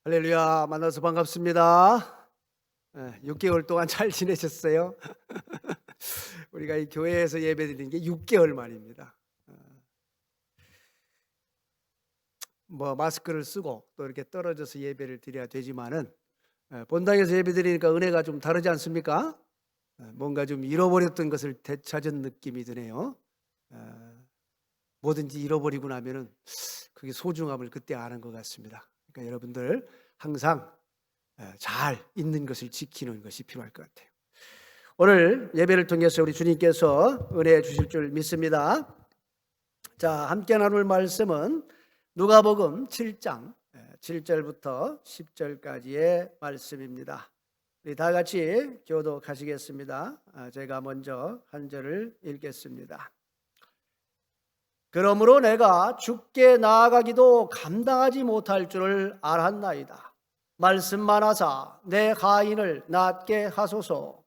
할렐루야, 만나서 반갑습니다. 6개월 동안 잘 지내셨어요? 우리가 이 교회에서 예배드리는 게 6개월 만입니다. 마스크를 쓰고 또 이렇게 떨어져서 예배를 드려야 되지만은 본당에서 예배드리니까 은혜가 좀 다르지 않습니까? 뭔가 좀 잃어버렸던 것을 되찾은 느낌이 드네요. 뭐든지 잃어버리고 나면은 그게 소중함을 그때 아는 것 같습니다. 그러니까 여러분들 항상 잘 있는 것을 지키는 것이 필요할 것 같아요. 오늘 예배를 통해서 우리 주님께서 은혜 주실 줄 믿습니다. 자, 함께 나눌 말씀은 누가복음 7장 7절부터 10절까지의 말씀입니다. 우리 다 같이 교독하시겠습니다. 제가 먼저 한 절을 읽겠습니다. 그러므로 내가 주께 나아가기도 감당하지 못할 줄을 알았나이다. 말씀만 하사 내 하인을 낫게 하소서.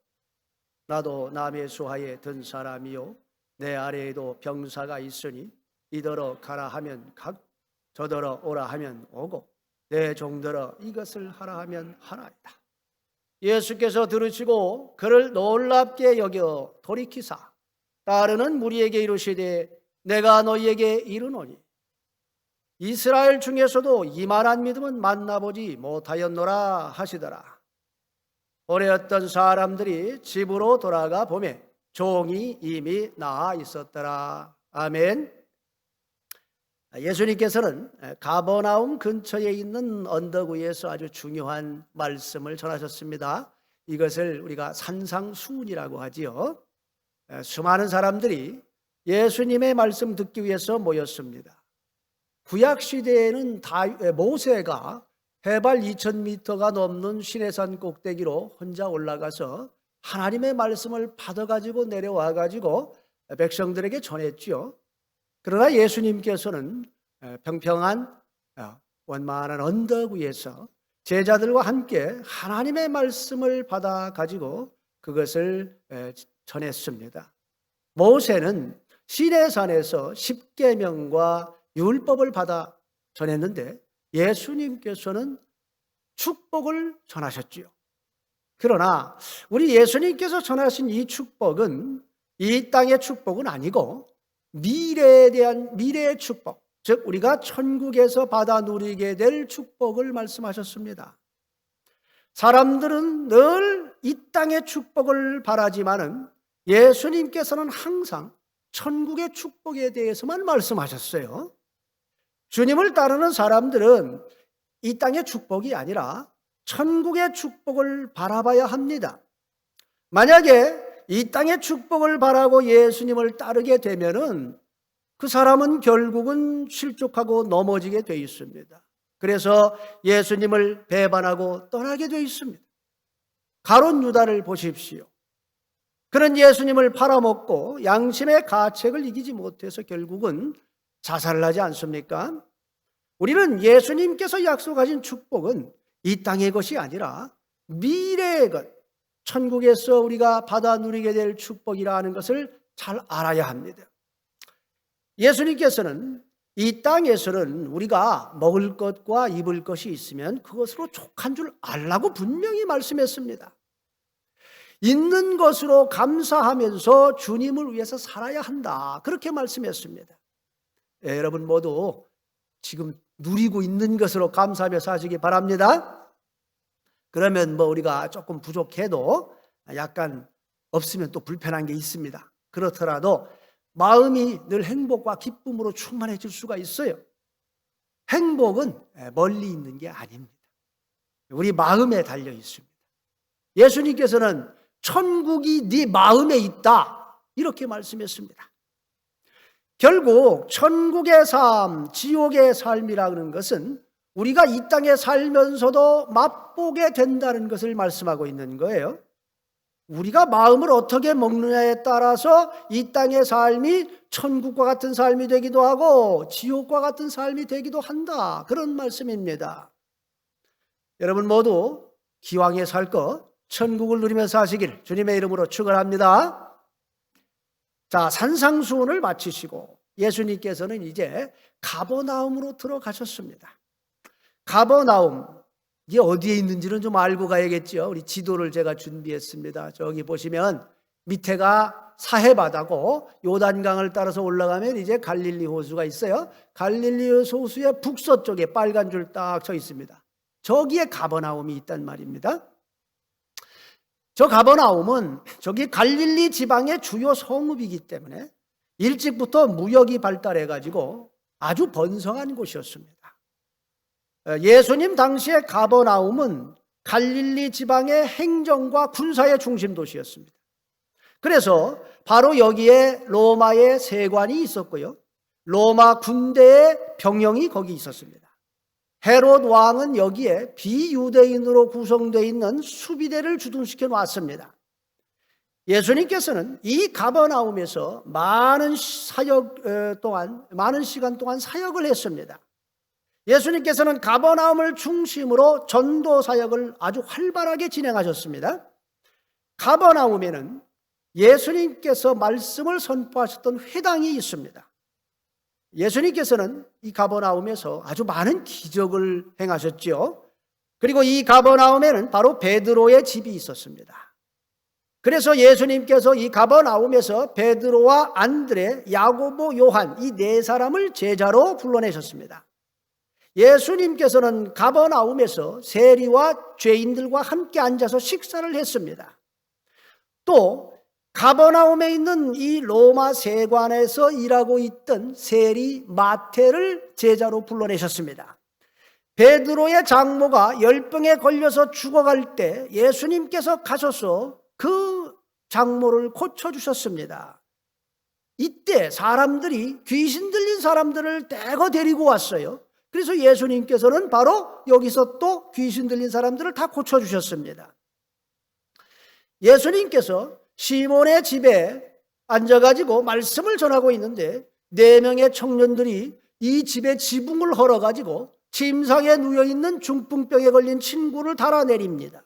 나도 남의 수하에 든 사람이요 내 아래에도 병사가 있으니 이더러 가라 하면 가고 저더러 오라 하면 오고 내 종더러 이것을 하라 하면 하나이다. 예수께서 들으시고 그를 놀랍게 여겨 돌이키사 따르는 무리에게 이르시되 내가 너희에게 이르노니 이스라엘 중에서도 이만한 믿음은 만나보지 못하였노라 하시더라. 오래 어떤 사람들이 집으로 돌아가 보매 종이 이미 나아 있었더라. 아멘. 예수님께서는 가버나움 근처에 있는 언덕 위에서 아주 중요한 말씀을 전하셨습니다. 이것을 우리가 산상수훈이라고 하지요. 수많은 사람들이 예수님의 말씀 듣기 위해서 모였습니다. 구약 시대에는 모세가 해발 2000m가 넘는 시내산 꼭대기로 혼자 올라가서 하나님의 말씀을 받아가지고 내려와가지고 백성들에게 전했지요. 그러나 예수님께서는 평평한 원만한 언덕 위에서 제자들과 함께 하나님의 말씀을 받아가지고 그것을 전했습니다. 모세는 시내산에서 십계명과 율법을 받아 전했는데 예수님께서는 축복을 전하셨지요. 그러나 우리 예수님께서 전하신 이 축복은 이 땅의 축복은 아니고 미래에 대한 미래의 축복, 즉 우리가 천국에서 받아 누리게 될 축복을 말씀하셨습니다. 사람들은 늘 이 땅의 축복을 바라지만은 예수님께서는 항상 천국의 축복에 대해서만 말씀하셨어요. 주님을 따르는 사람들은 이 땅의 축복이 아니라 천국의 축복을 바라봐야 합니다. 만약에 이 땅의 축복을 바라고 예수님을 따르게 되면은 그 사람은 결국은 실족하고 넘어지게 돼 있습니다. 그래서 예수님을 배반하고 떠나게 돼 있습니다. 가룟 유다를 보십시오. 그는 예수님을 팔아먹고 양심의 가책을 이기지 못해서 결국은 자살을 하지 않습니까? 우리는 예수님께서 약속하신 축복은 이 땅의 것이 아니라 미래의 것, 천국에서 우리가 받아 누리게 될 축복이라는 것을 잘 알아야 합니다. 예수님께서는 이 땅에서는 우리가 먹을 것과 입을 것이 있으면 그것으로 족한 줄 알라고 분명히 말씀했습니다. 있는 것으로 감사하면서 주님을 위해서 살아야 한다. 그렇게 말씀했습니다. 여러분 모두 지금 누리고 있는 것으로 감사하며 사시기 바랍니다. 그러면 우리가 조금 부족해도 약간 없으면 또 불편한 게 있습니다. 그렇더라도 마음이 늘 행복과 기쁨으로 충만해질 수가 있어요. 행복은 멀리 있는 게 아닙니다. 우리 마음에 달려 있습니다. 예수님께서는 천국이 네 마음에 있다 이렇게 말씀했습니다. 결국 천국의 삶, 지옥의 삶이라는 것은 우리가 이 땅에 살면서도 맛보게 된다는 것을 말씀하고 있는 거예요. 우리가 마음을 어떻게 먹느냐에 따라서 이 땅의 삶이 천국과 같은 삶이 되기도 하고 지옥과 같은 삶이 되기도 한다. 그런 말씀입니다. 여러분 모두 기왕에 살 것 천국을 누리면서 사시길 주님의 이름으로 축원합니다. 자, 산상수훈을 마치시고 예수님께서는 이제 가버나움으로 들어가셨습니다. 가버나움, 이게 어디에 있는지는 좀 알고 가야겠죠. 우리 지도를 제가 준비했습니다. 저기 보시면 밑에가 사해바다고 요단강을 따라서 올라가면 이제 갈릴리 호수가 있어요. 갈릴리 호수의 북서쪽에 빨간 줄 딱 쳐 있습니다. 저기에 가버나움이 있단 말입니다. 저 가버나움은 저기 갈릴리 지방의 주요 성읍이기 때문에 일찍부터 무역이 발달해가지고 아주 번성한 곳이었습니다. 예수님 당시의 가버나움은 갈릴리 지방의 행정과 군사의 중심 도시였습니다. 그래서 바로 여기에 로마의 세관이 있었고요. 로마 군대의 병영이 거기 있었습니다. 헤롯 왕은 여기에 비유대인으로 구성되어 있는 수비대를 주둔시켜 놨습니다. 예수님께서는 이 가버나움에서 많은 시간 동안 사역을 했습니다. 예수님께서는 가버나움을 중심으로 전도 사역을 아주 활발하게 진행하셨습니다. 가버나움에는 예수님께서 말씀을 선포하셨던 회당이 있습니다. 예수님께서는 이 가버나움에서 아주 많은 기적을 행하셨죠. 그리고 이 가버나움에는 바로 베드로의 집이 있었습니다. 그래서 예수님께서 이 가버나움에서 베드로와 안드레, 야고보, 요한 이 네 사람을 제자로 불러내셨습니다. 예수님께서는 가버나움에서 세리와 죄인들과 함께 앉아서 식사를 했습니다. 또 가버나움에 있는 이 로마 세관에서 일하고 있던 세리 마태를 제자로 불러내셨습니다. 베드로의 장모가 열병에 걸려서 죽어갈 때 예수님께서 가셔서 그 장모를 고쳐주셨습니다. 이때 사람들이 귀신 들린 사람들을 떼거 데리고 왔어요. 그래서 예수님께서는 바로 여기서 또 귀신 들린 사람들을 다 고쳐주셨습니다. 예수님께서 시몬의 집에 앉아가지고 말씀을 전하고 있는데 4명의 청년들이 이 집에 지붕을 헐어가지고 침상에 누워있는 중풍병에 걸린 친구를 달아내립니다.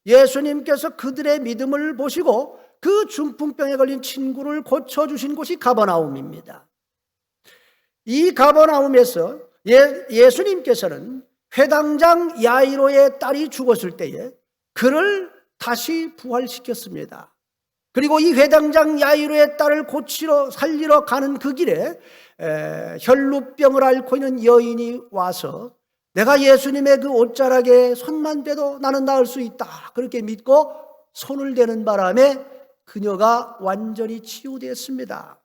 예수님께서 그들의 믿음을 보시고 그 중풍병에 걸린 친구를 고쳐주신 곳이 가버나움입니다. 이 가버나움에서 예수님께서는 회당장 야이로의 딸이 죽었을 때에 그를 다시 부활시켰습니다. 그리고 이 회당장 야이로의 딸을 고치러 살리러 가는 그 길에 혈루병을 앓고 있는 여인이 와서 내가 예수님의 그 옷자락에 손만 대도 나는 나을 수 있다 그렇게 믿고 손을 대는 바람에 그녀가 완전히 치유됐습니다.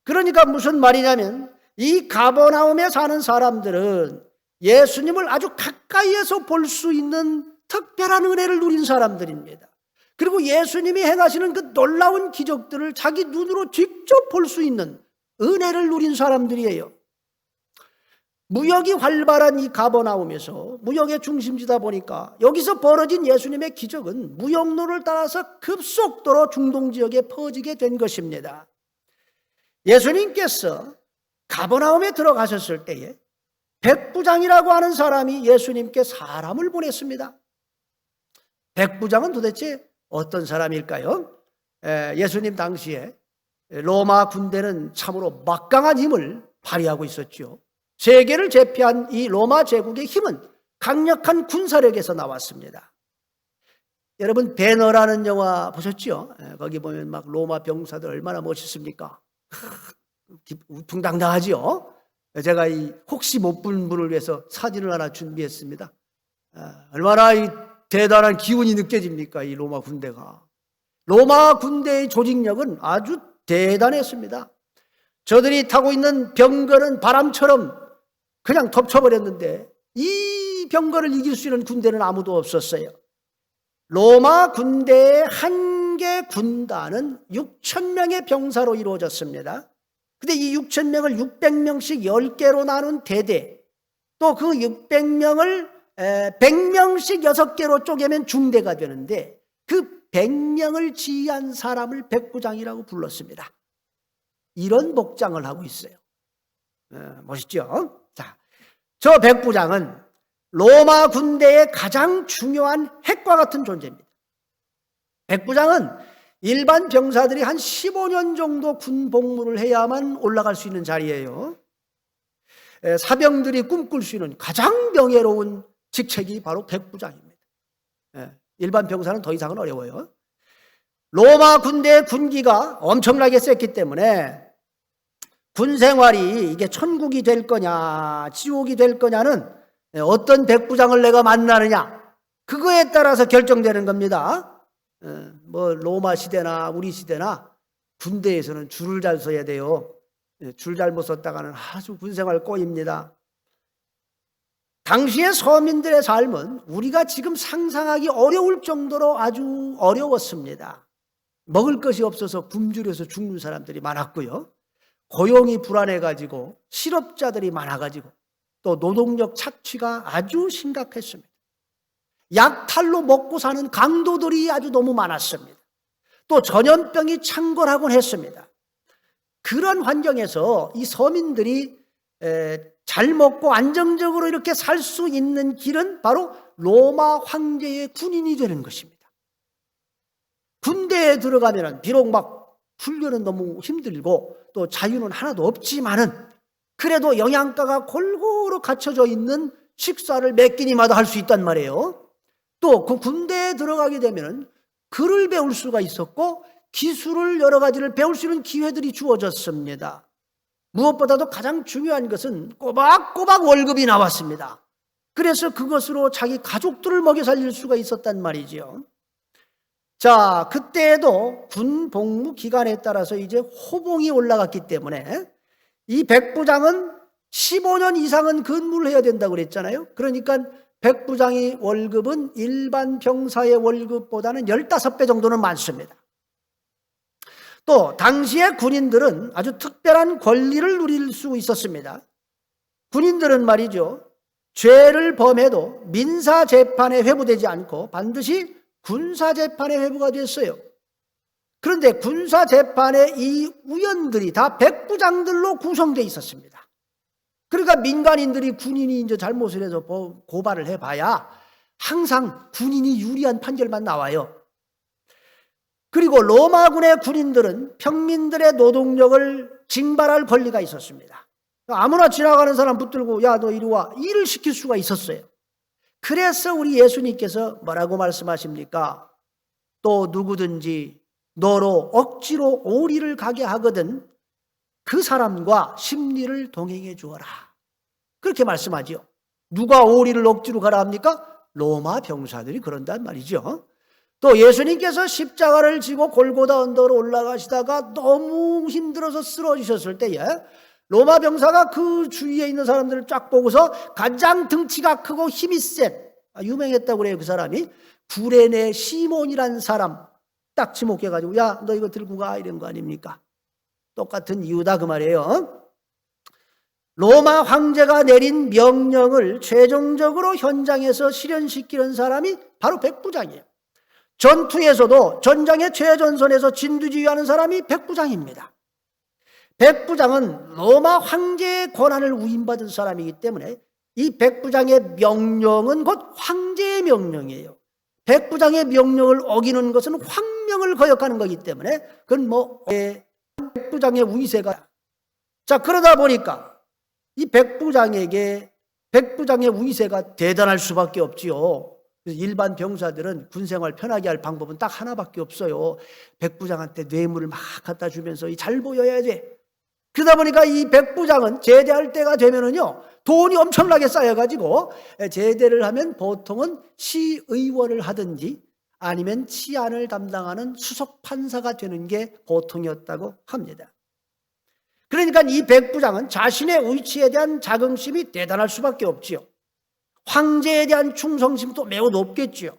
그러니까 무슨 말이냐면 이 가버나움에 사는 사람들은 예수님을 아주 가까이에서 볼 수 있는 특별한 은혜를 누린 사람들입니다. 그리고 예수님이 행하시는 그 놀라운 기적들을 자기 눈으로 직접 볼 수 있는 은혜를 누린 사람들이에요. 무역이 활발한 이 가버나움에서 무역의 중심지다 보니까 여기서 벌어진 예수님의 기적은 무역로를 따라서 급속도로 중동 지역에 퍼지게 된 것입니다. 예수님께서 가버나움에 들어가셨을 때에 백부장이라고 하는 사람이 예수님께 사람을 보냈습니다. 백부장은 도대체 어떤 사람일까요? 예수님 당시에 로마 군대는 참으로 막강한 힘을 발휘하고 있었죠. 세계를 제패한 이 로마 제국의 힘은 강력한 군사력에서 나왔습니다. 여러분 배너라는 영화 보셨죠? 거기 보면 막 로마 병사들 얼마나 멋있습니까? 우풍당당하죠? 제가 혹시 못 본 분을 위해서 사진을 하나 준비했습니다. 얼마나 이 대단한 기운이 느껴집니까? 이 로마 군대가. 로마 군대의 조직력은 아주 대단했습니다. 저들이 타고 있는 병거는 바람처럼 그냥 덮쳐버렸는데 이 병거를 이길 수 있는 군대는 아무도 없었어요. 로마 군대의 한 개 군단은 6,000명의 병사로 이루어졌습니다. 근데 이 6,000명을 600명씩 10개로 나눈 대대, 또 그 600명을 100명씩 6개로 쪼개면 중대가 되는데 그 100명을 지휘한 사람을 백부장이라고 불렀습니다. 이런 복장을 하고 있어요. 멋있죠? 자, 저 백부장은 로마 군대의 가장 중요한 핵과 같은 존재입니다. 백부장은 일반 병사들이 한 15년 정도 군 복무를 해야만 올라갈 수 있는 자리예요. 사병들이 꿈꿀 수 있는 가장 명예로운 직책이 바로 백부장입니다. 일반 병사는 더 이상은 어려워요. 로마 군대의 군기가 엄청나게 셌기 때문에 군 생활이 이게 천국이 될 거냐 지옥이 될 거냐는 어떤 백부장을 내가 만나느냐 그거에 따라서 결정되는 겁니다. 뭐 로마 시대나 우리 시대나 군대에서는 줄을 잘 서야 돼요. 줄 잘못 섰다가는 아주 군생활 꼬입니다. 당시의 서민들의 삶은 우리가 지금 상상하기 어려울 정도로 아주 어려웠습니다. 먹을 것이 없어서 굶주려서 죽는 사람들이 많았고요. 고용이 불안해가지고 실업자들이 많아가지고 또 노동력 착취가 아주 심각했습니다. 약탈로 먹고 사는 강도들이 아주 너무 많았습니다. 또 전염병이 창궐하곤 했습니다. 그런 환경에서 이 서민들이 잘 먹고 안정적으로 이렇게 살 수 있는 길은 바로 로마 황제의 군인이 되는 것입니다. 군대에 들어가면 비록 막 훈련은 너무 힘들고 또 자유는 하나도 없지만은 그래도 영양가가 골고루 갖춰져 있는 식사를 몇 끼니마다 할 수 있단 말이에요. 또 그 군대에 들어가게 되면 글을 배울 수가 있었고 기술을 여러 가지를 배울 수 있는 기회들이 주어졌습니다. 무엇보다도 가장 중요한 것은 꼬박꼬박 월급이 나왔습니다. 그래서 그것으로 자기 가족들을 먹여 살릴 수가 있었단 말이죠. 자, 그때에도 군 복무 기간에 따라서 이제 호봉이 올라갔기 때문에 이 백부장은 15년 이상은 근무를 해야 된다고 그랬잖아요. 그러니까 백부장의 월급은 일반 병사의 월급보다는 15배 정도는 많습니다. 또 당시의 군인들은 아주 특별한 권리를 누릴 수 있었습니다. 군인들은 말이죠, 죄를 범해도 민사재판에 회부되지 않고 반드시 군사재판에 회부가 됐어요. 그런데 군사재판의 이 위원들이 다 백부장들로 구성되어 있었습니다. 그러니까 민간인들이 군인이 이제 잘못을 해서 고발을 해봐야 항상 군인이 유리한 판결만 나와요. 그리고 로마군의 군인들은 평민들의 노동력을 징발할 권리가 있었습니다. 아무나 지나가는 사람 붙들고 야, 너 이리 와, 일을 시킬 수가 있었어요. 그래서 우리 예수님께서 뭐라고 말씀하십니까? 또 누구든지 너로 억지로 오리를 가게 하거든 그 사람과 심리를 동행해 주어라. 그렇게 말씀하지요. 누가 오리를 억지로 가라 합니까? 로마 병사들이 그런단 말이죠. 또 예수님께서 십자가를 지고 골고다 언덕으로 올라가시다가 너무 힘들어서 쓰러지셨을 때에 로마 병사가 그 주위에 있는 사람들을 쫙 보고서 가장 등치가 크고 힘이 센, 유명했다고 그래요. 그 사람이 구레네 시몬이라는 사람 딱 지목해가지고 야, 너 이거 들고 가 이런 거 아닙니까? 똑같은 이유다 그 말이에요. 로마 황제가 내린 명령을 최종적으로 현장에서 실현시키는 사람이 바로 백부장이에요. 전투에서도 전장의 최전선에서 진두지휘하는 사람이 백부장입니다. 백부장은 로마 황제의 권한을 위임받은 사람이기 때문에 이 백부장의 명령은 곧 황제의 명령이에요. 백부장의 명령을 어기는 것은 황명을 거역하는 거기 때문에 그건 뭐 백부장의 위세가. 자, 그러다 보니까 이 백부장에게 백부장의 위세가 대단할 수밖에 없지요. 그래서 일반 병사들은 군생활 편하게 할 방법은 딱 하나밖에 없어요. 백부장한테 뇌물을 막 갖다 주면서 잘 보여야지. 그러다 보니까 이 백부장은 제대할 때가 되면은요, 돈이 엄청나게 쌓여가지고 제대를 하면 보통은 시의원을 하든지 아니면 치안을 담당하는 수석 판사가 되는 게 보통이었다고 합니다. 그러니까 이 백부장은 자신의 위치에 대한 자긍심이 대단할 수밖에 없지요. 황제에 대한 충성심도 매우 높겠지요.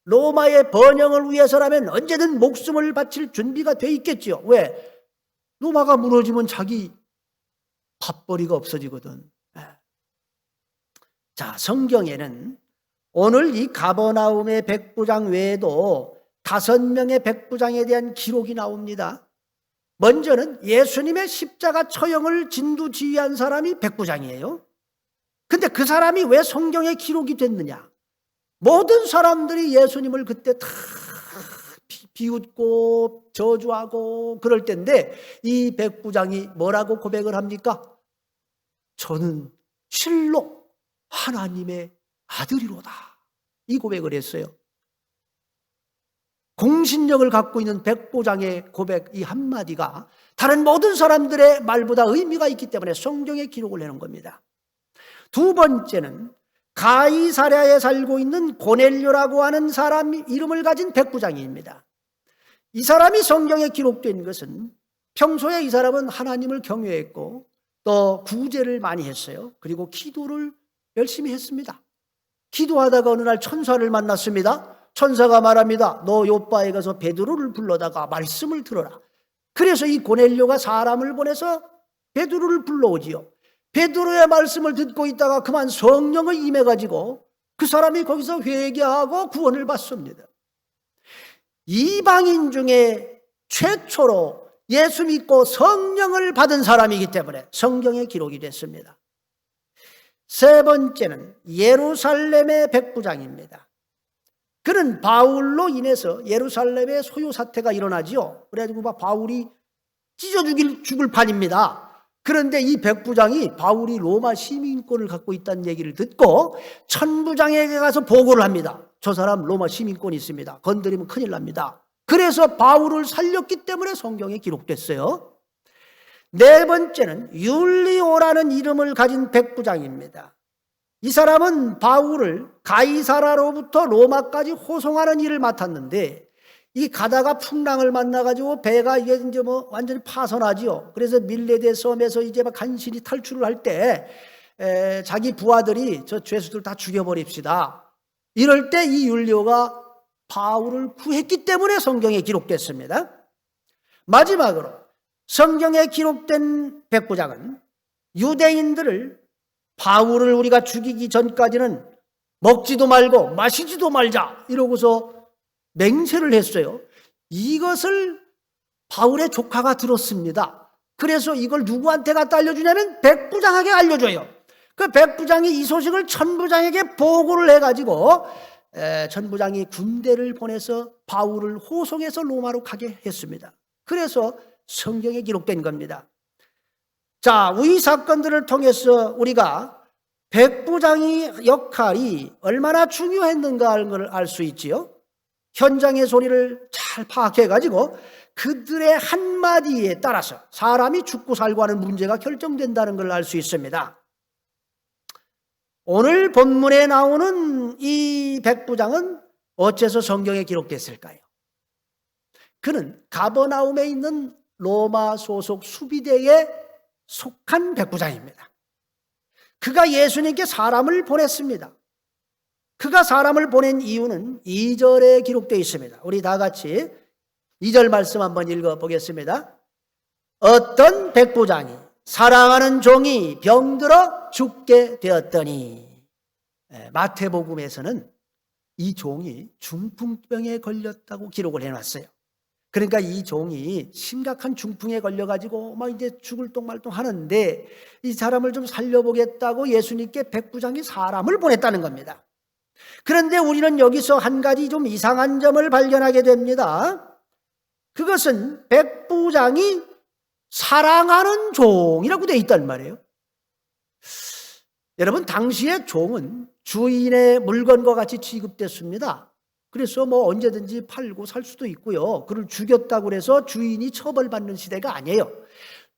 로마의 번영을 위해서라면 언제든 목숨을 바칠 준비가 돼 있겠지요. 왜? 로마가 무너지면 자기 밥벌이가 없어지거든. 자, 성경에는 오늘 이 가버나움의 백부장 외에도 5명의 백부장에 대한 기록이 나옵니다. 먼저는 예수님의 십자가 처형을 진두지휘한 사람이 백부장이에요. 근데 그 사람이 왜 성경에 기록이 됐느냐? 모든 사람들이 예수님을 그때 다 비웃고 저주하고 그럴 때인데 이 백부장이 뭐라고 고백을 합니까? 저는 실로 하나님의 아들이로다. 이 고백을 했어요. 공신력을 갖고 있는 백부장의 고백 이 한마디가 다른 모든 사람들의 말보다 의미가 있기 때문에 성경에 기록을 해놓은 겁니다. 두 번째는 가이사랴에 살고 있는 고넬료라고 하는 사람 이름을 가진 백부장입니다. 이 사람이 성경에 기록된 것은 평소에 이 사람은 하나님을 경외했고 또 구제를 많이 했어요. 그리고 기도를 열심히 했습니다. 기도하다가 어느 날 천사를 만났습니다. 천사가 말합니다. 너 요바에 가서 베드로를 불러다가 말씀을 들어라. 그래서 이 고넬료가 사람을 보내서 베드로를 불러오지요. 베드로의 말씀을 듣고 있다가 그만 성령이 임해가지고 그 사람이 거기서 회개하고 구원을 받습니다. 이방인 중에 최초로 예수 믿고 성령을 받은 사람이기 때문에 성경에 기록이 됐습니다. 세 번째는 예루살렘의 백부장입니다. 그는 바울로 인해서 예루살렘에 소요 사태가 일어나지요. 그래가지고 바울이 찢어 죽을 판입니다. 그런데 이 백부장이 바울이 로마 시민권을 갖고 있다는 얘기를 듣고 천부장에게 가서 보고를 합니다. 저 사람 로마 시민권이 있습니다. 건드리면 큰일 납니다. 그래서 바울을 살렸기 때문에 성경에 기록됐어요. 네 번째는 율리오라는 이름을 가진 백부장입니다. 이 사람은 바울을 가이사라로부터 로마까지 호송하는 일을 맡았는데 이 가다가 풍랑을 만나가지고 배가 이게 이제 완전히 파손하지요. 그래서 밀레데 섬에서 이제 간신히 탈출을 할 때 자기 부하들이 저 죄수들 다 죽여버립시다. 이럴 때 이 율리오가 바울을 구했기 때문에 성경에 기록됐습니다. 마지막으로 성경에 기록된 백부장은 유대인들을 바울을 우리가 죽이기 전까지는 먹지도 말고 마시지도 말자 이러고서 맹세를 했어요. 이것을 바울의 조카가 들었습니다. 그래서 이걸 누구한테 갖다 알려주냐면 백부장에게 알려줘요. 그 백부장이 이 소식을 천부장에게 보고를 해가지고 천부장이 군대를 보내서 바울을 호송해서 로마로 가게 했습니다. 그래서 성경에 기록된 겁니다. 자, 이 사건들을 통해서 우리가 백부장의 역할이 얼마나 중요했는가 하는 걸 알 수 있지요. 현장의 소리를 잘 파악해가지고 그들의 한마디에 따라서 사람이 죽고 살고 하는 문제가 결정된다는 걸 알 수 있습니다. 오늘 본문에 나오는 이 백부장은 어째서 성경에 기록됐을까요? 그는 가버나움에 있는 로마 소속 수비대에 속한 백부장입니다. 그가 예수님께 사람을 보냈습니다. 그가 사람을 보낸 이유는 2절에 기록되어 있습니다. 우리 다 같이 2절 말씀 한번 읽어보겠습니다. 어떤 백부장이 사랑하는 종이 병들어 죽게 되었더니, 마태복음에서는 이 종이 중풍병에 걸렸다고 기록을 해놨어요. 그러니까 이 종이 심각한 중풍에 걸려가지고 막 이제 죽을 똥말똥 하는데 이 사람을 좀 살려보겠다고 예수님께 백부장이 사람을 보냈다는 겁니다. 그런데 우리는 여기서 한 가지 좀 이상한 점을 발견하게 됩니다. 그것은 백부장이 사랑하는 종이라고 되어 있단 말이에요. 여러분, 당시에 종은 주인의 물건과 같이 취급됐습니다. 그래서 언제든지 팔고 살 수도 있고요. 그를 죽였다고 해서 주인이 처벌받는 시대가 아니에요.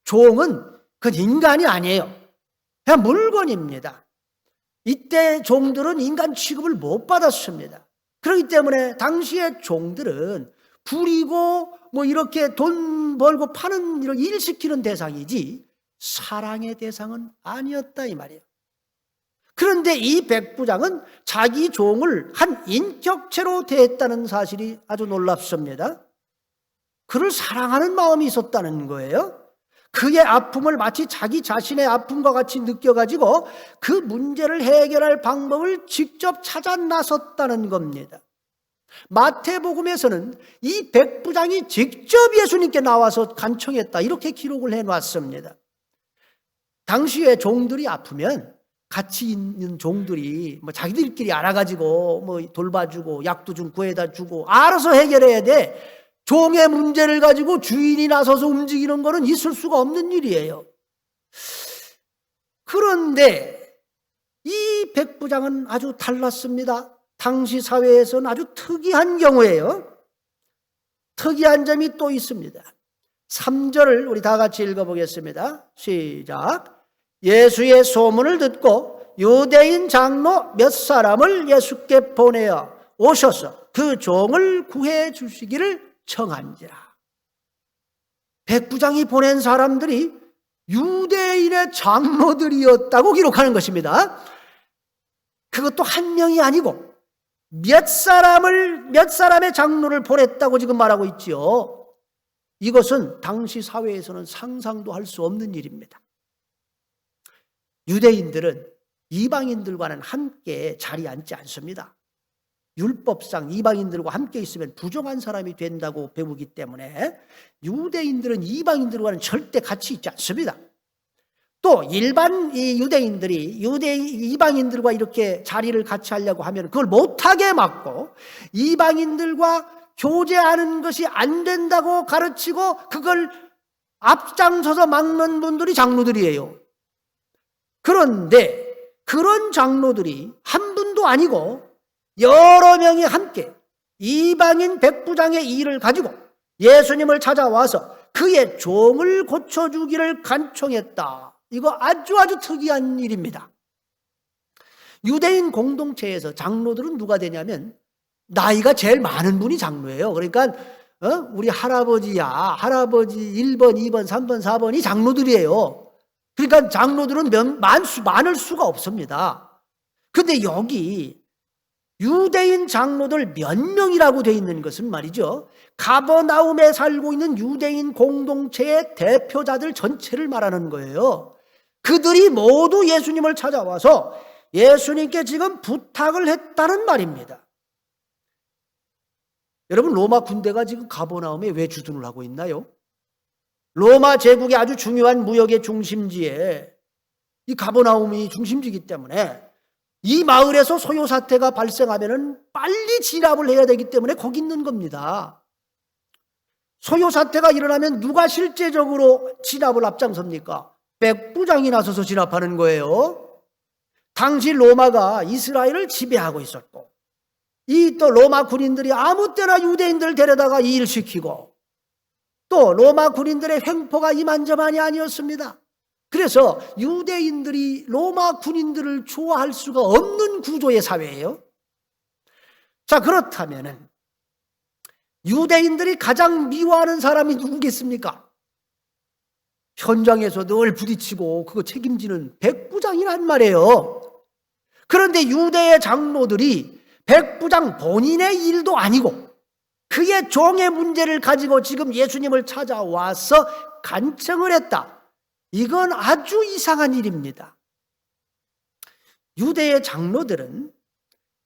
종은 그 인간이 아니에요. 그냥 물건입니다. 이때 종들은 인간 취급을 못 받았습니다. 그렇기 때문에 당시의 종들은 부리고 이렇게 돈 벌고 파는 이런 일 시키는 대상이지 사랑의 대상은 아니었다 이 말이에요. 그런데 이 백부장은 자기 종을 한 인격체로 대했다는 사실이 아주 놀랍습니다. 그를 사랑하는 마음이 있었다는 거예요. 그의 아픔을 마치 자기 자신의 아픔과 같이 느껴가지고 그 문제를 해결할 방법을 직접 찾아 나섰다는 겁니다. 마태복음에서는 이 백부장이 직접 예수님께 나와서 간청했다 이렇게 기록을 해놨습니다. 당시에 종들이 아프면 같이 있는 종들이 자기들끼리 알아가지고 돌봐주고 약도 좀 구해다 주고 알아서 해결해야 돼. 종의 문제를 가지고 주인이 나서서 움직이는 것은 있을 수가 없는 일이에요. 그런데 이 백부장은 아주 달랐습니다. 당시 사회에서는 아주 특이한 경우예요. 특이한 점이 또 있습니다. 3절을 우리 다 같이 읽어보겠습니다. 시작. 예수의 소문을 듣고 유대인 장로 몇 사람을 예수께 보내어 오셔서 그 종을 구해 주시기를 청한지라. 백부장이 보낸 사람들이 유대인의 장로들이었다고 기록하는 것입니다. 그것도 한 명이 아니고 몇 사람의 장로를 보냈다고 지금 말하고 있지요. 이것은 당시 사회에서는 상상도 할 수 없는 일입니다. 유대인들은 이방인들과는 함께 자리에 앉지 않습니다. 율법상 이방인들과 함께 있으면 부정한 사람이 된다고 배우기 때문에 유대인들은 이방인들과는 절대 같이 있지 않습니다. 또 일반 유대인들이 이방인들과 이렇게 자리를 같이 하려고 하면 그걸 못하게 막고 이방인들과 교제하는 것이 안 된다고 가르치고 그걸 앞장서서 막는 분들이 장로들이에요. 그런데 그런 장로들이 한 분도 아니고 여러 명이 함께 이방인 백부장의 일을 가지고 예수님을 찾아와서 그의 종을 고쳐주기를 간청했다. 이거 아주 특이한 일입니다. 유대인 공동체에서 장로들은 누가 되냐면 나이가 제일 많은 분이 장로예요. 그러니까 우리 할아버지 1번, 2번, 3번, 4번이 장로들이에요. 그러니까 장로들은 많을 수가 없습니다. 근데 여기 유대인 장로들 몇 명이라고 되어 있는 것은 말이죠, 가버나움에 살고 있는 유대인 공동체의 대표자들 전체를 말하는 거예요. 그들이 모두 예수님을 찾아와서 예수님께 지금 부탁을 했다는 말입니다. 여러분, 로마 군대가 지금 가버나움에 왜 주둔을 하고 있나요? 로마 제국의 아주 중요한 무역의 중심지에 이 가버나움이 중심지이기 때문에 이 마을에서 소요 사태가 발생하면은 빨리 진압을 해야 되기 때문에 거기 있는 겁니다. 소요 사태가 일어나면 누가 실제적으로 진압을 앞장섭니까? 백부장이 나서서 진압하는 거예요. 당시 로마가 이스라엘을 지배하고 있었고 이 또 로마 군인들이 아무 때나 유대인들 데려다가 일시키고 또 로마 군인들의 횡포가 이만저만이 아니었습니다. 그래서 유대인들이 로마 군인들을 좋아할 수가 없는 구조의 사회예요. 자, 그렇다면은 유대인들이 가장 미워하는 사람이 누구겠습니까? 현장에서 늘 부딪히고 그거 책임지는 백부장이란 말이에요. 그런데 유대의 장로들이 백부장 본인의 일도 아니고 그의 종의 문제를 가지고 지금 예수님을 찾아와서 간청을 했다. 이건 아주 이상한 일입니다. 유대의 장로들은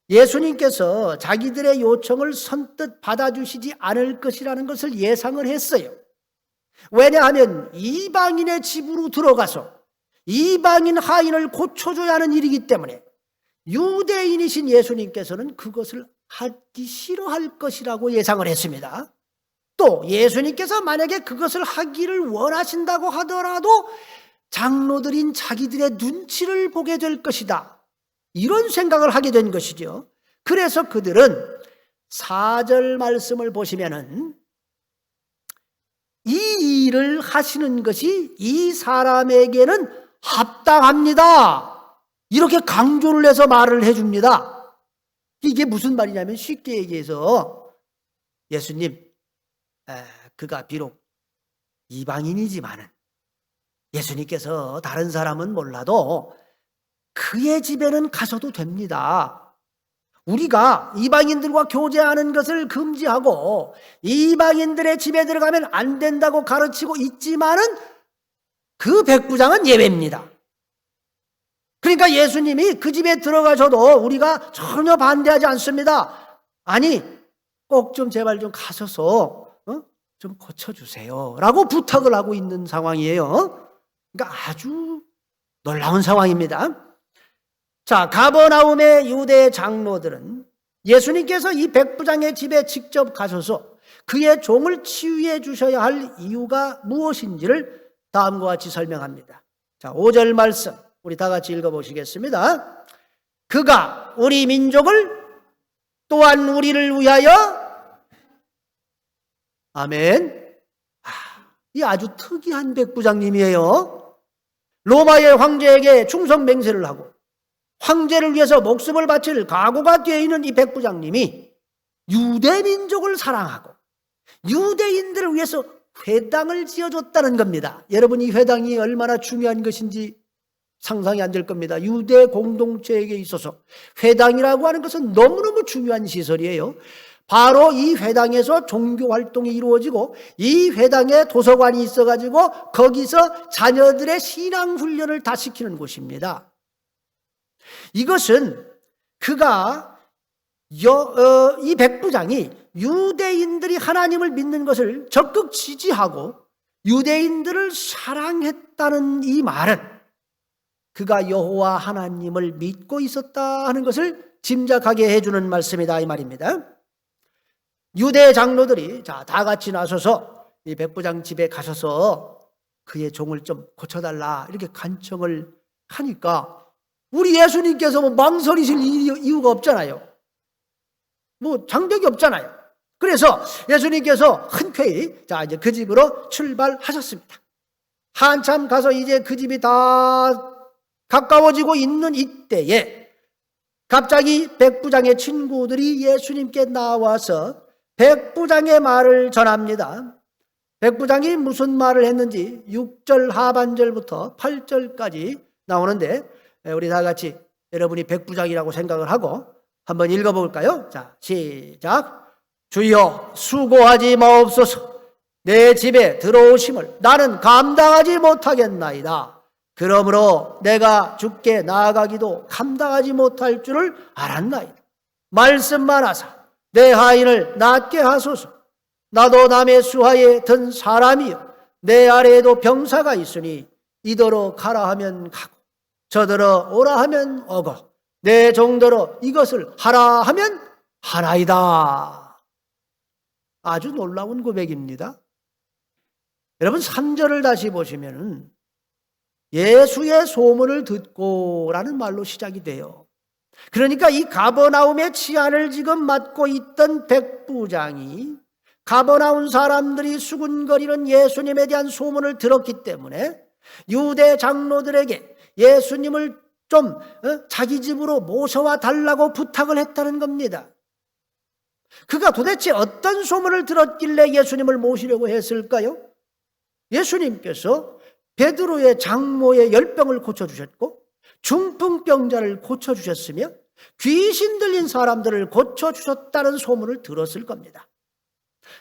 예수님께서 자기들의 요청을 선뜻 받아주시지 않을 것이라는 것을 예상을 했어요. 왜냐하면 이방인의 집으로 들어가서 이방인 하인을 고쳐줘야 하는 일이기 때문에 유대인이신 예수님께서는 그것을 하기 싫어할 것이라고 예상을 했습니다. 또 예수님께서 만약에 그것을 하기를 원하신다고 하더라도 장로들인 자기들의 눈치를 보게 될 것이다. 이런 생각을 하게 된 것이죠. 그래서 그들은 4절 말씀을 보시면은 이 일을 하시는 것이 이 사람에게는 합당합니다. 이렇게 강조를 해서 말을 해줍니다. 이게 무슨 말이냐면 쉽게 얘기해서 예수님, 그가 비록 이방인이지만은 예수님께서 다른 사람은 몰라도 그의 집에는 가서도 됩니다. 우리가 이방인들과 교제하는 것을 금지하고 이방인들의 집에 들어가면 안 된다고 가르치고 있지만은 그 백부장은 예외입니다. 그러니까 예수님이 그 집에 들어가셔도 우리가 전혀 반대하지 않습니다. 아니, 꼭 좀 제발 좀 가셔서 좀 고쳐주세요 라고 부탁을 하고 있는 상황이에요. 그러니까 아주 놀라운 상황입니다. 자, 가버나움의 유대 장로들은 예수님께서 이 백부장의 집에 직접 가셔서 그의 종을 치유해 주셔야 할 이유가 무엇인지를 다음과 같이 설명합니다. 자, 5절 말씀 우리 다 같이 읽어보시겠습니다. 그가 우리 민족을 또한 우리를 위하여 아멘. 이 아주 특이한 백부장님이에요. 로마의 황제에게 충성 맹세를 하고 황제를 위해서 목숨을 바칠 각오가 되어 있는 이 백부장님이 유대 민족을 사랑하고 유대인들을 위해서 회당을 지어줬다는 겁니다. 여러분, 이 회당이 얼마나 중요한 것인지 상상이 안 될 겁니다. 유대 공동체에게 있어서 회당이라고 하는 것은 너무너무 중요한 시설이에요. 바로 이 회당에서 종교 활동이 이루어지고 이 회당에 도서관이 있어가지고 거기서 자녀들의 신앙 훈련을 다 시키는 곳입니다. 이것은 그가 이 백부장이 유대인들이 하나님을 믿는 것을 적극 지지하고 유대인들을 사랑했다는 이 말은 그가 여호와 하나님을 믿고 있었다 하는 것을 짐작하게 해주는 말씀이다 이 말입니다. 유대 장로들이 다 같이 나서서 이 백부장 집에 가셔서 그의 종을 좀 고쳐달라 이렇게 간청을 하니까 우리 예수님께서 뭐 망설이실 이유가 없잖아요. 뭐 장벽이 없잖아요. 그래서 예수님께서 흔쾌히 이제 그 집으로 출발하셨습니다. 한참 가서 이제 그 집이 다 가까워지고 있는 이때에 갑자기 백부장의 친구들이 예수님께 나와서 백부장의 말을 전합니다. 백부장이 무슨 말을 했는지 6절 하반절부터 8절까지 나오는데 우리 다 같이 여러분이 백부장이라고 생각을 하고 한번 읽어볼까요? 자, 시작. 주여 수고하지 마옵소서. 내 집에 들어오심을 나는 감당하지 못하겠나이다. 그러므로 내가 주께 나아가기도 감당하지 못할 줄을 알았나이다. 말씀만 하사 내 하인을 낫게 하소서. 나도 남의 수하에 든 사람이요 내 아래에도 병사가 있으니 이더러 가라 하면 가고 저더러 오라 하면 오고 내 종더러 이것을 하라 하면 하나이다. 아주 놀라운 고백입니다. 여러분 3절을 다시 보시면 예수의 소문을 듣고라는 말로 시작이 돼요. 그러니까 이 가버나움의 치안을 지금 맡고 있던 백부장이 가버나움 사람들이 수군거리는 예수님에 대한 소문을 들었기 때문에 유대 장로들에게 예수님을 좀 자기 집으로 모셔와 달라고 부탁을 했다는 겁니다. 그가 도대체 어떤 소문을 들었길래 예수님을 모시려고 했을까요? 예수님께서 베드로의 장모의 열병을 고쳐주셨고 중풍병자를 고쳐주셨으며 귀신 들린 사람들을 고쳐주셨다는 소문을 들었을 겁니다.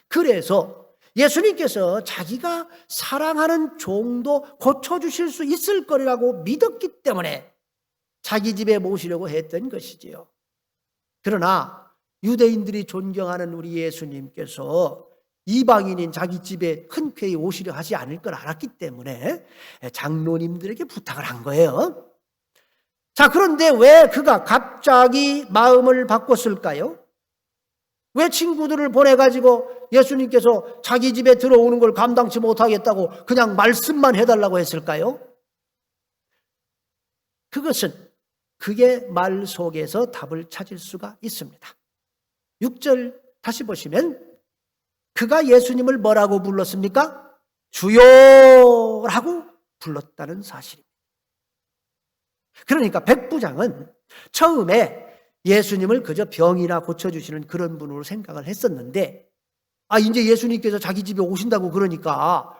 그래서 예수님께서 자기가 사랑하는 종도 고쳐주실 수 있을 거라고 믿었기 때문에 자기 집에 모시려고 했던 것이지요. 그러나 유대인들이 존경하는 우리 예수님께서 이방인인 자기 집에 흔쾌히 오시려 하지 않을 걸 알았기 때문에 장로님들에게 부탁을 한 거예요. 자, 그런데 왜 그가 갑자기 마음을 바꿨을까요? 왜 친구들을 보내가지고 예수님께서 자기 집에 들어오는 걸 감당치 못하겠다고 그냥 말씀만 해달라고 했을까요? 그것은 그의 말 속에서 답을 찾을 수가 있습니다. 6절 다시 보시면 그가 예수님을 뭐라고 불렀습니까? 주여라고 불렀다는 사실입니다. 그러니까 백부장은 처음에 예수님을 그저 병이나 고쳐주시는 그런 분으로 생각을 했었는데 이제 예수님께서 자기 집에 오신다고 그러니까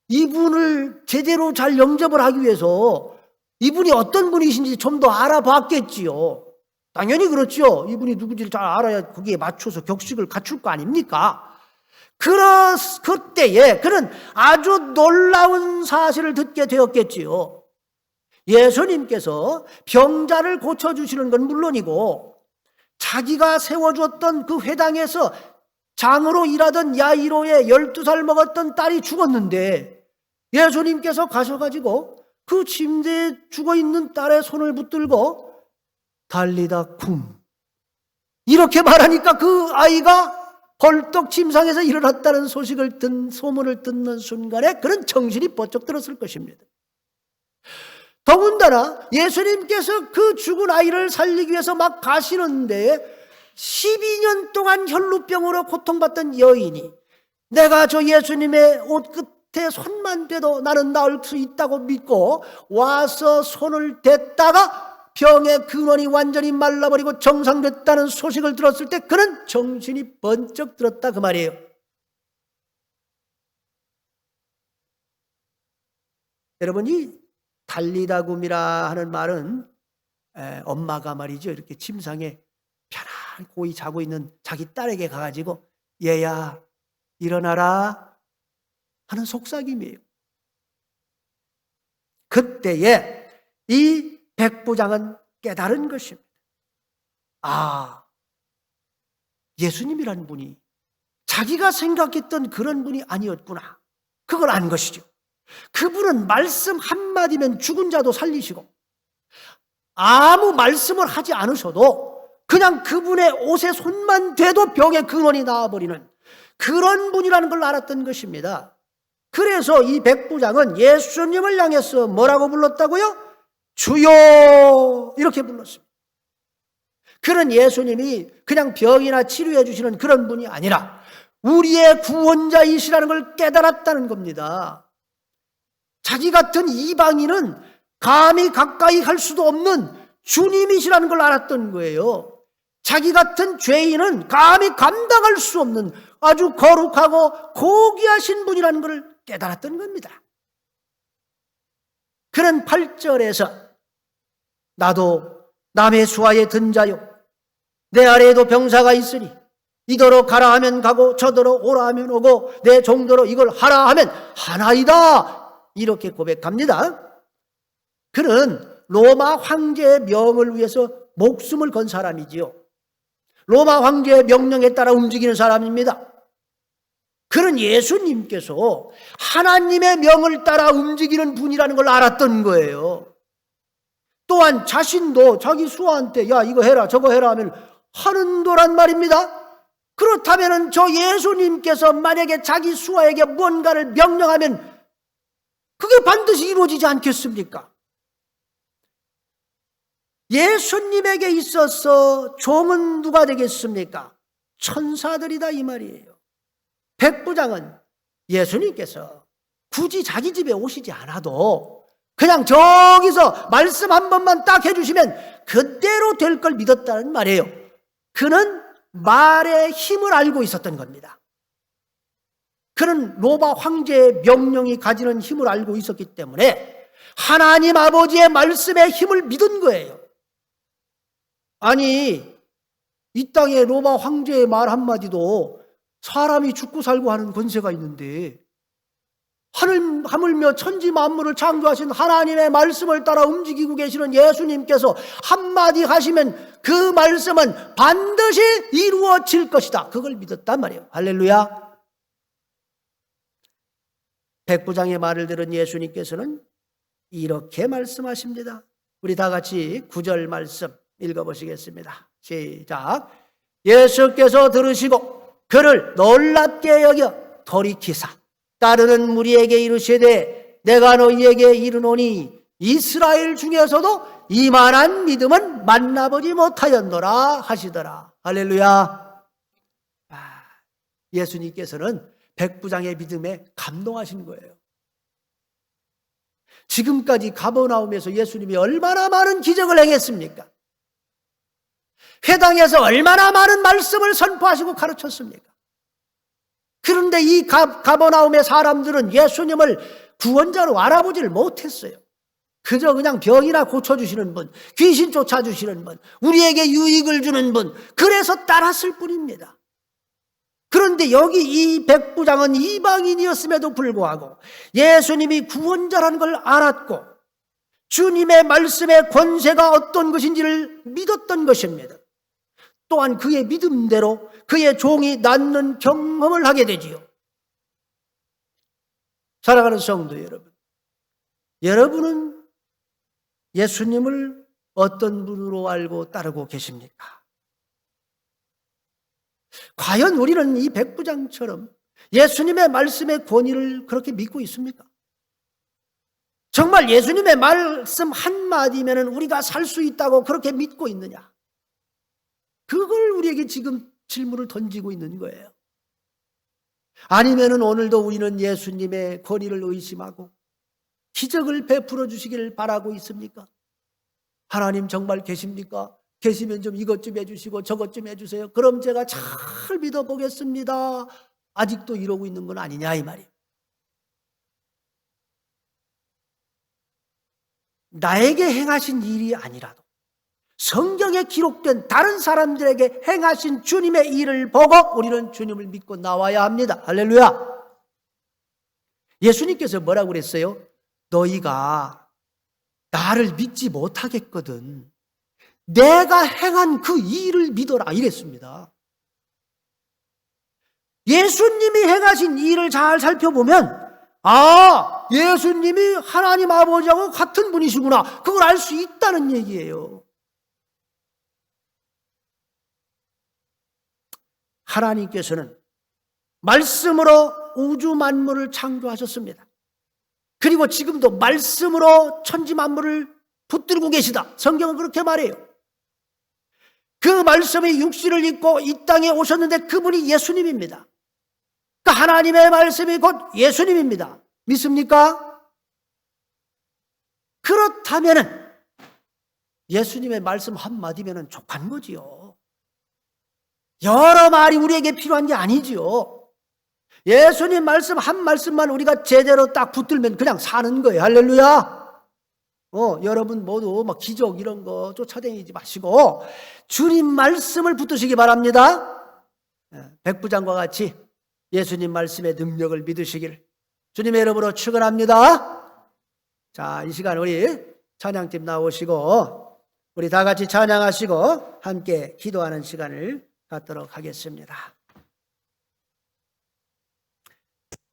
이분을 제대로 잘 영접을 하기 위해서 이분이 어떤 분이신지 좀 더 알아봤겠지요. 당연히 그렇죠. 이분이 누군지를 잘 알아야 거기에 맞춰서 격식을 갖출 거 아닙니까? 그때에 그는 아주 놀라운 사실을 듣게 되었겠지요. 예수님께서 병자를 고쳐주시는 건 물론이고 자기가 세워주었던 그 회당에서 장으로 일하던 야이로의 12살 먹었던 딸이 죽었는데 예수님께서 가셔가지고 그 침대에 죽어있는 딸의 손을 붙들고 달리다 쿵 이렇게 말하니까 그 아이가 헐떡 침상에서 일어났다는 소문을 듣는 순간에 그는 정신이 번쩍 들었을 것입니다. 더군다나 예수님께서 그 죽은 아이를 살리기 위해서 막 가시는데 12년 동안 혈루병으로 고통받던 여인이 내가 저 예수님의 옷 끝에 손만 대도 나는 나을 수 있다고 믿고 와서 손을 댔다가 병의 근원이 완전히 말라버리고 정상됐다는 소식을 들었을 때 그는 정신이 번쩍 들었다 그 말이에요. 여러분, 이 달리다굼이라 하는 말은 엄마가 말이죠, 이렇게 침상에 편안히 고이 자고 있는 자기 딸에게 가가지고 얘야 일어나라 하는 속삭임이에요. 그때에 이 백부장은 깨달은 것입니다. 아, 예수님이라는 분이 자기가 생각했던 그런 분이 아니었구나. 그걸 안 것이죠. 그분은 말씀 한마디면 죽은 자도 살리시고 아무 말씀을 하지 않으셔도 그냥 그분의 옷에 손만 대도 병의 근원이 나와버리는 그런 분이라는 걸 알았던 것입니다. 그래서 이 백부장은 예수님을 향해서 뭐라고 불렀다고요? 주여 이렇게 불렀습니다. 그는 예수님이 그냥 병이나 치료해 주시는 그런 분이 아니라 우리의 구원자이시라는 걸 깨달았다는 겁니다. 자기 같은 이방인은 감히 가까이 갈 수도 없는 주님이시라는 걸 알았던 거예요. 자기 같은 죄인은 감히 감당할 수 없는 아주 거룩하고 고귀하신 분이라는 걸 깨달았던 겁니다. 그는 8절에서 나도 남의 수하에 든 자요 내 아래에도 병사가 있으니 이더러 가라 하면 가고 저더러 오라 하면 오고 내 종더러 이걸 하라 하면 하나이다 이렇게 고백합니다. 그는 로마 황제의 명을 위해서 목숨을 건 사람이지요. 로마 황제의 명령에 따라 움직이는 사람입니다. 그는 예수님께서 하나님의 명을 따라 움직이는 분이라는 걸 알았던 거예요. 또한 자신도 자기 수하한테 야 이거 해라 저거 해라 하면 하는 도란 말입니다. 그렇다면 저 예수님께서 만약에 자기 수하에게 뭔가를 명령하면 그게 반드시 이루어지지 않겠습니까? 예수님에게 있어서 종은 누가 되겠습니까? 천사들이다 이 말이에요. 백부장은 예수님께서 굳이 자기 집에 오시지 않아도 그냥 저기서 말씀 한 번만 딱 해주시면 그대로 될 걸 믿었다는 말이에요. 그는 말의 힘을 알고 있었던 겁니다. 그는 로마 황제의 명령이 가지는 힘을 알고 있었기 때문에 하나님 아버지의 말씀의 힘을 믿은 거예요. 아니, 이 땅에 로마 황제의 말 한마디도 사람이 죽고 살고 하는 권세가 있는데 하물며 천지 만물을 창조하신 하나님의 말씀을 따라 움직이고 계시는 예수님께서 한마디 하시면 그 말씀은 반드시 이루어질 것이다. 그걸 믿었단 말이에요. 할렐루야. 백부장의 말을 들은 예수님께서는 이렇게 말씀하십니다. 우리 다 같이 9절 말씀 읽어보시겠습니다. 시작. 예수께서 들으시고 그를 놀랍게 여겨 돌이키사 따르는 무리에게 이르시되 내가 너희에게 이르노니 이스라엘 중에서도 이만한 믿음은 만나보지 못하였노라 하시더라. 할렐루야. 예수님께서는 백부장의 믿음에 감동하신 거예요. 지금까지 가버나움에서 예수님이 얼마나 많은 기적을 행했습니까? 회당에서 얼마나 많은 말씀을 선포하시고 가르쳤습니까? 그런데 이 가버나움의 사람들은 예수님을 구원자로 알아보지를 못했어요. 그저 그냥 병이나 고쳐주시는 분, 귀신 쫓아주시는 분, 우리에게 유익을 주는 분, 그래서 따랐을 뿐입니다. 그런데 여기 이 백부장은 이방인이었음에도 불구하고 예수님이 구원자라는 걸 알았고 주님의 말씀의 권세가 어떤 것인지를 믿었던 것입니다. 또한 그의 믿음대로 그의 종이 낫는 경험을 하게 되지요. 사랑하는 성도 여러분, 여러분은 예수님을 어떤 분으로 알고 따르고 계십니까? 과연 우리는 이 백부장처럼 예수님의 말씀의 권위를 그렇게 믿고 있습니까? 정말 예수님의 말씀 한마디면 우리가 살 수 있다고 그렇게 믿고 있느냐? 그걸 우리에게 지금 질문을 던지고 있는 거예요. 아니면 오늘도 우리는 예수님의 권위를 의심하고 기적을 베풀어 주시기를 바라고 있습니까? 하나님 정말 계십니까? 계시면 좀 이것 좀 해주시고 저것 좀 해주세요. 그럼 제가 잘 믿어보겠습니다. 아직도 이러고 있는 건 아니냐 이 말이에요. 나에게 행하신 일이 아니라도 성경에 기록된 다른 사람들에게 행하신 주님의 일을 보고 우리는 주님을 믿고 나와야 합니다. 할렐루야. 예수님께서 뭐라고 그랬어요? 너희가 나를 믿지 못하겠거든 내가 행한 그 일을 믿어라 이랬습니다. 예수님이 행하신 일을 잘 살펴보면 예수님이 하나님 아버지하고 같은 분이시구나 그걸 알 수 있다는 얘기예요. 하나님께서는 말씀으로 우주 만물을 창조하셨습니다. 그리고 지금도 말씀으로 천지 만물을 붙들고 계시다. 성경은 그렇게 말해요. 그 말씀이 육신을 입고 이 땅에 오셨는데 그분이 예수님입니다. 그러니까 하나님의 말씀이 곧 예수님입니다. 믿습니까? 그렇다면 예수님의 말씀 한마디면 족한 거지요. 여러 말이 우리에게 필요한 게 아니지요. 예수님 말씀 한 말씀만 우리가 제대로 딱 붙들면 그냥 사는 거예요. 할렐루야. 여러분 모두 막 기적 이런 거 쫓아다니지 마시고 주님 말씀을 붙드시기 바랍니다. 백부장과 같이 예수님 말씀의 능력을 믿으시길 주님의 이름으로 축원합니다. 자, 이 시간 우리 찬양팀 나오시고 우리 다 같이 찬양하시고 함께 기도하는 시간을 갖도록 하겠습니다.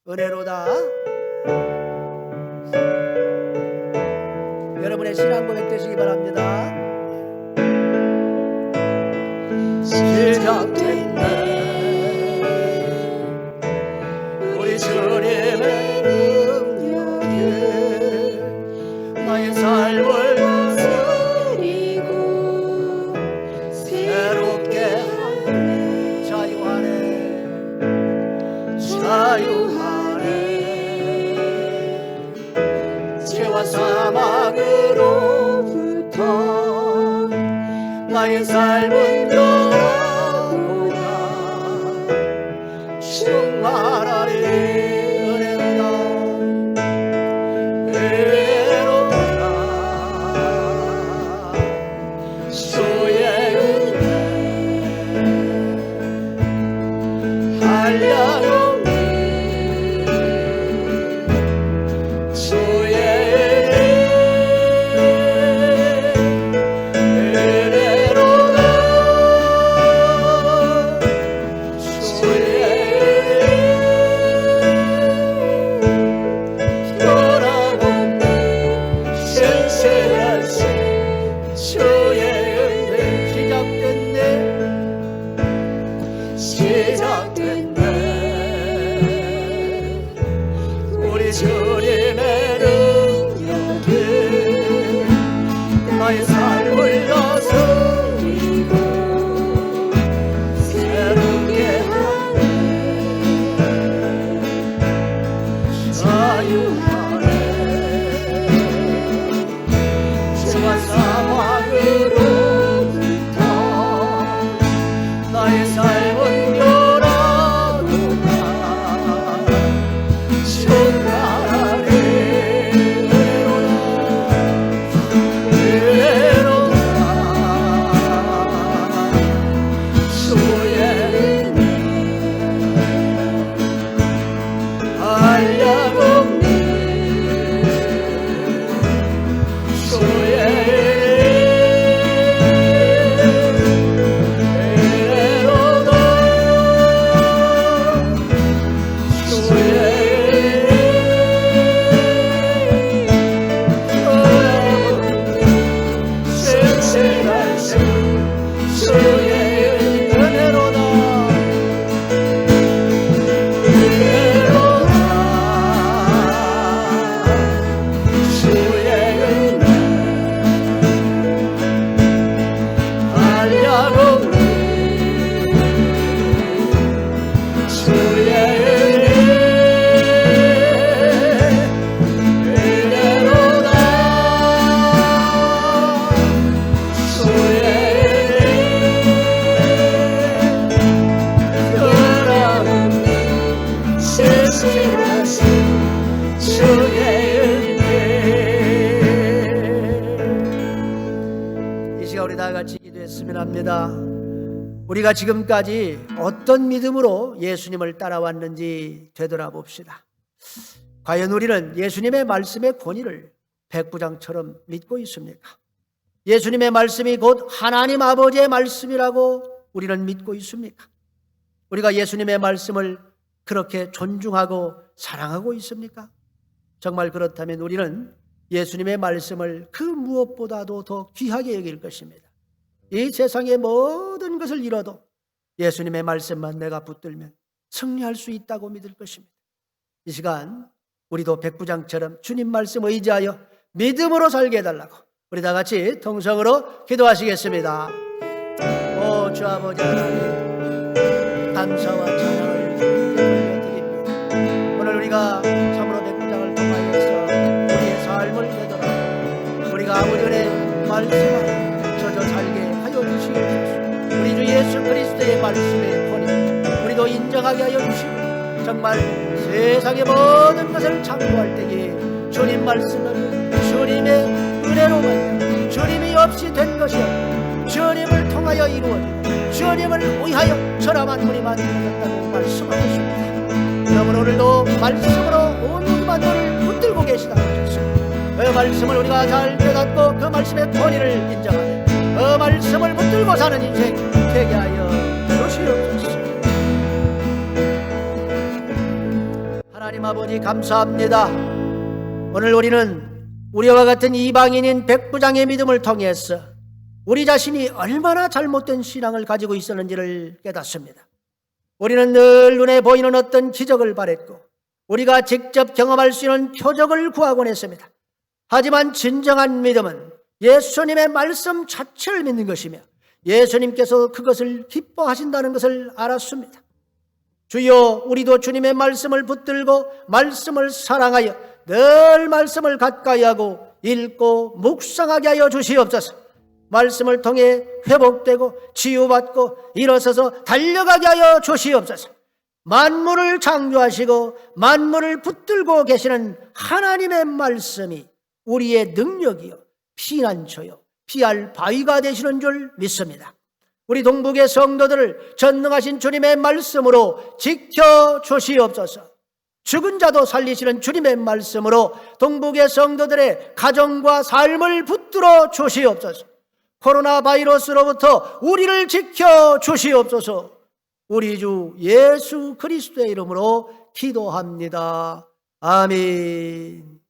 은혜로다. 여러분의 신앙 고백 되시기 바랍니다. 시작됐네 우리 주님의 능력에 나의 삶을 다스리고 새롭게 하네 자유하네 죄와 사망으로부터 나의 삶은 변하구나 충만하리 은혜로다 주의 은혜 한량없니 주의 은혜로다 주의 기도했으면 합니다. 우리가 지금까지 어떤 믿음으로 예수님을 따라왔는지 되돌아봅시다. 과연 우리는 예수님의 말씀의 권위를 백부장처럼 믿고 있습니까? 예수님의 말씀이 곧 하나님 아버지의 말씀이라고 우리는 믿고 있습니까? 우리가 예수님의 말씀을 그렇게 존중하고 사랑하고 있습니까? 정말 그렇다면 우리는 예수님의 말씀을 그 무엇보다도 더 귀하게 여길 것입니다. 이 세상의 모든 것을 잃어도 예수님의 말씀만 내가 붙들면 승리할 수 있다고 믿을 것입니다. 이 시간 우리도 백부장처럼 주님 말씀 의지하여 믿음으로 살게 해달라고 우리 다 같이 통성으로 기도하시겠습니다. 오 주 아버지 하나님, 감사와 찬양을 올려드립니다. 오늘 우리가 참으로 백부장을 통하여서 우리의 삶을 되돌아보고 우리가 아버지의 말씀을 젖어 살게 하여 주시옵소서. 우리 주 예수 그리스도의 말씀의 권위 우리도 인정하게 하여 주시고, 정말 세상의 모든 것을 참고할 때에 주님 말씀은 주님의 은혜로만 주님이 없이 된 것이 없고 주님을 통하여 이루어지고 주님을 위하여 천하 만물이 만들어졌다고 말씀하셨습니다. 그러므로 오늘도 말씀으로 온 우리 만물을 붙들고 계시다고 하셨습니다. 그 말씀을 우리가 잘 깨닫고 그 말씀의 권위를 인정하며 그 말씀을 붙들고 사는 인생 되게 하여 주시옵소서. 하나님 아버지 감사합니다. 오늘 우리는 우리와 같은 이방인인 백부장의 믿음을 통해서 우리 자신이 얼마나 잘못된 신앙을 가지고 있었는지를 깨닫습니다. 우리는 늘 눈에 보이는 어떤 기적을 바랬고 우리가 직접 경험할 수 있는 표적을 구하곤 했습니다. 하지만 진정한 믿음은 예수님의 말씀 자체를 믿는 것이며 예수님께서 그것을 기뻐하신다는 것을 알았습니다. 주여, 우리도 주님의 말씀을 붙들고 말씀을 사랑하여 늘 말씀을 가까이 하고 읽고 묵상하게 하여 주시옵소서. 말씀을 통해 회복되고 치유받고 일어서서 달려가게 하여 주시옵소서. 만물을 창조하시고 만물을 붙들고 계시는 하나님의 말씀이 우리의 능력이요 피난처요 피할 바위가 되시는 줄 믿습니다. 우리 동북의 성도들을 전능하신 주님의 말씀으로 지켜 주시옵소서. 죽은 자도 살리시는 주님의 말씀으로 동북의 성도들의 가정과 삶을 붙들어 주시옵소서. 코로나 바이러스로부터 우리를 지켜 주시옵소서. 우리 주 예수 그리스도의 이름으로 기도합니다. 아멘.